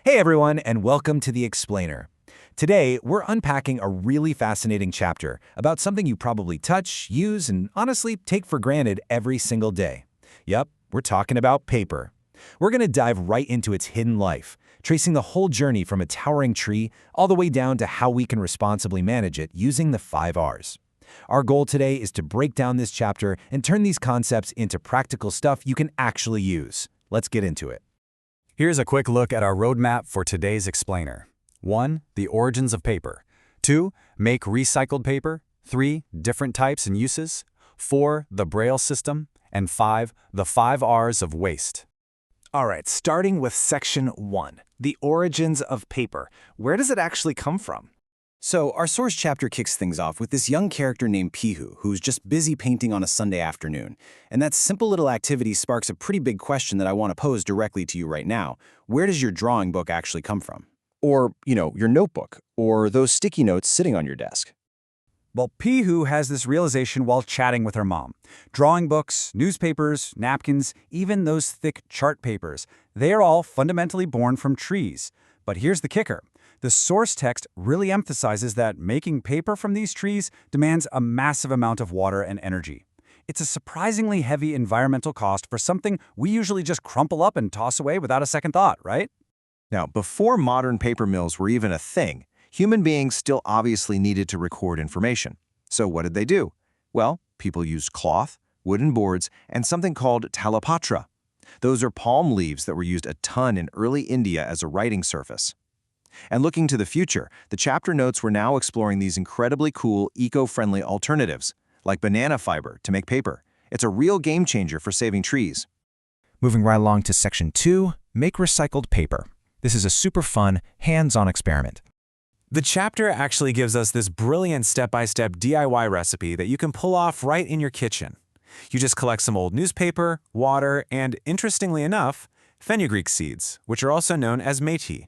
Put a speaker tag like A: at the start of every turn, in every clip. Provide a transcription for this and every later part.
A: Hey everyone, and welcome to The Explainer. Today, we're unpacking a really fascinating chapter about something you probably touch, use, and honestly take for granted every single day. Yep, we're talking about paper. We're going to dive right into its hidden life, tracing the whole journey from a towering tree all the way down to how we can responsibly manage it using the 5 R's. Our goal today is to break down this chapter and turn these concepts into practical stuff you can actually use. Let's get into it.
B: Here's a quick look at our roadmap for today's explainer. 1. The origins of paper. 2. Make recycled paper. 3. Different types and uses. 4. The Braille system. And 5. The 5 R's of waste.
A: All right, starting with section 1, the origins of paper. Where does it actually come from? So our source chapter kicks things off with this young character named Pihu, who's just busy painting on a Sunday afternoon. And that simple little activity sparks a pretty big question that I want to pose directly to you right now. Where does your drawing book actually come from?
C: Or, your notebook, or those sticky notes sitting on your desk.
B: Well, Pihu has this realization while chatting with her mom. Drawing books, newspapers, napkins, even those thick chart papers, they are all fundamentally born from trees. But here's the kicker. The source text really emphasizes that making paper from these trees demands a massive amount of water and energy. It's a surprisingly heavy environmental cost for something we usually just crumple up and toss away without a second thought, right?
C: Now, before modern paper mills were even a thing, human beings still obviously needed to record information. So what did they do? Well, people used cloth, wooden boards, and something called talapatra. Those are palm leaves that were used a ton in early India as a writing surface. And looking to the future, the chapter notes were now exploring these incredibly cool, eco-friendly alternatives, like banana fiber to make paper. It's a real game changer for saving trees.
D: Moving right along to section 2, make recycled paper. This is a super fun, hands-on experiment.
A: The chapter actually gives us this brilliant step-by-step DIY recipe that you can pull off right in your kitchen. You just collect some old newspaper, water, and, interestingly enough, fenugreek seeds, which are also known as methi.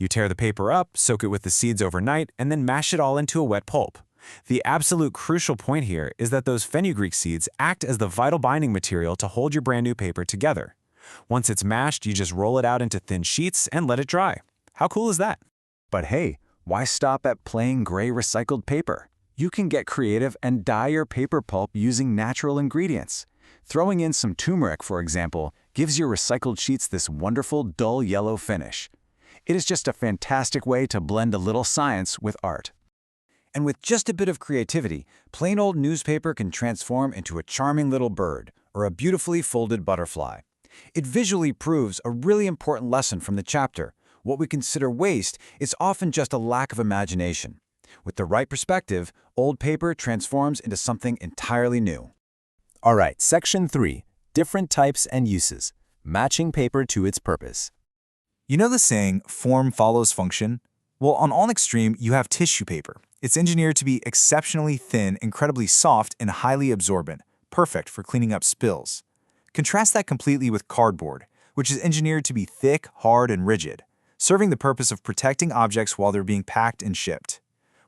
A: You tear the paper up, soak it with the seeds overnight, and then mash it all into a wet pulp. The absolute crucial point here is that those fenugreek seeds act as the vital binding material to hold your brand new paper together. Once it's mashed, you just roll it out into thin sheets and let it dry. How cool is that?
B: But hey, why stop at plain gray recycled paper? You can get creative and dye your paper pulp using natural ingredients. Throwing in some turmeric, for example, gives your recycled sheets this wonderful dull yellow finish. It is just a fantastic way to blend a little science with art.
E: And with just a bit of creativity, plain old newspaper can transform into a charming little bird or a beautifully folded butterfly. It visually proves a really important lesson from the chapter. What we consider waste is often just a lack of imagination. With the right perspective, old paper transforms into something entirely new.
D: All right, section 3, different types and uses. Matching paper to its purpose.
A: You know the saying, form follows function? Well, on one extreme, you have tissue paper. It's engineered to be exceptionally thin, incredibly soft, and highly absorbent, perfect for cleaning up spills. Contrast that completely with cardboard, which is engineered to be thick, hard, and rigid, serving the purpose of protecting objects while they're being packed and shipped.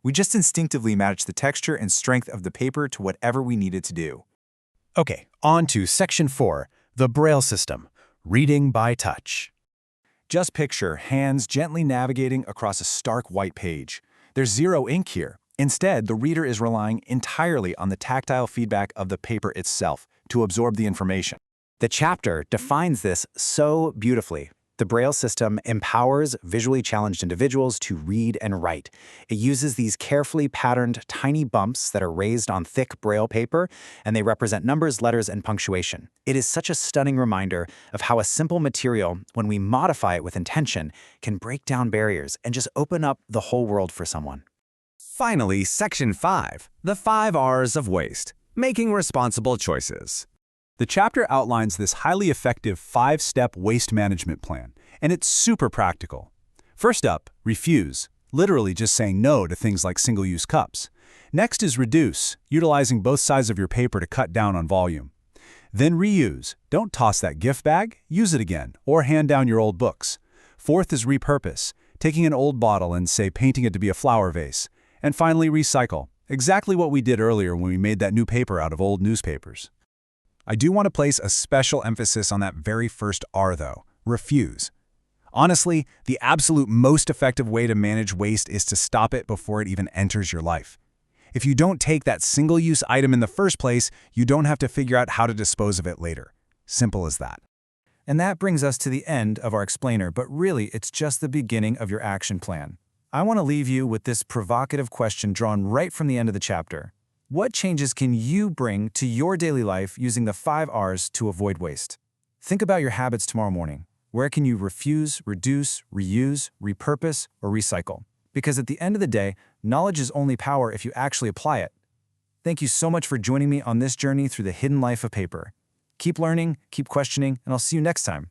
A: We just instinctively match the texture and strength of the paper to whatever we need it to do.
D: Okay, on to section 4, the Braille system, reading by touch.
A: Just picture hands gently navigating across a stark white page. There's zero ink here. Instead, the reader is relying entirely on the tactile feedback of the paper itself to absorb the information.
F: The chapter defines this so beautifully. The Braille system empowers visually challenged individuals to read and write. It uses these carefully patterned tiny bumps that are raised on thick Braille paper, and they represent numbers, letters, and punctuation. It is such a stunning reminder of how a simple material, when we modify it with intention, can break down barriers and just open up the whole world for someone.
B: Finally, section 5, the 5 R's of waste, making responsible choices. The chapter outlines this highly effective 5-step waste management plan, and it's super practical. First up, refuse, literally just saying no to things like single-use cups. Next is reduce, utilizing both sides of your paper to cut down on volume. Then reuse, don't toss that gift bag, use it again, or hand down your old books. Fourth is repurpose, taking an old bottle and, say, painting it to be a flower vase. And finally, recycle, exactly what we did earlier when we made that new paper out of old newspapers. I do want to place a special emphasis on that very first R though, refuse. Honestly, the absolute most effective way to manage waste is to stop it before it even enters your life. If you don't take that single-use item in the first place, you don't have to figure out how to dispose of it later. Simple as that.
E: And that brings us to the end of our explainer, but really it's just the beginning of your action plan. I want to leave you with this provocative question drawn right from the end of the chapter. What changes can you bring to your daily life using the 5 R's to avoid waste? Think about your habits tomorrow morning. Where can you refuse, reduce, reuse, repurpose, or recycle? Because at the end of the day, knowledge is only power if you actually apply it. Thank you so much for joining me on this journey through the hidden life of paper. Keep learning, keep questioning, and I'll see you next time.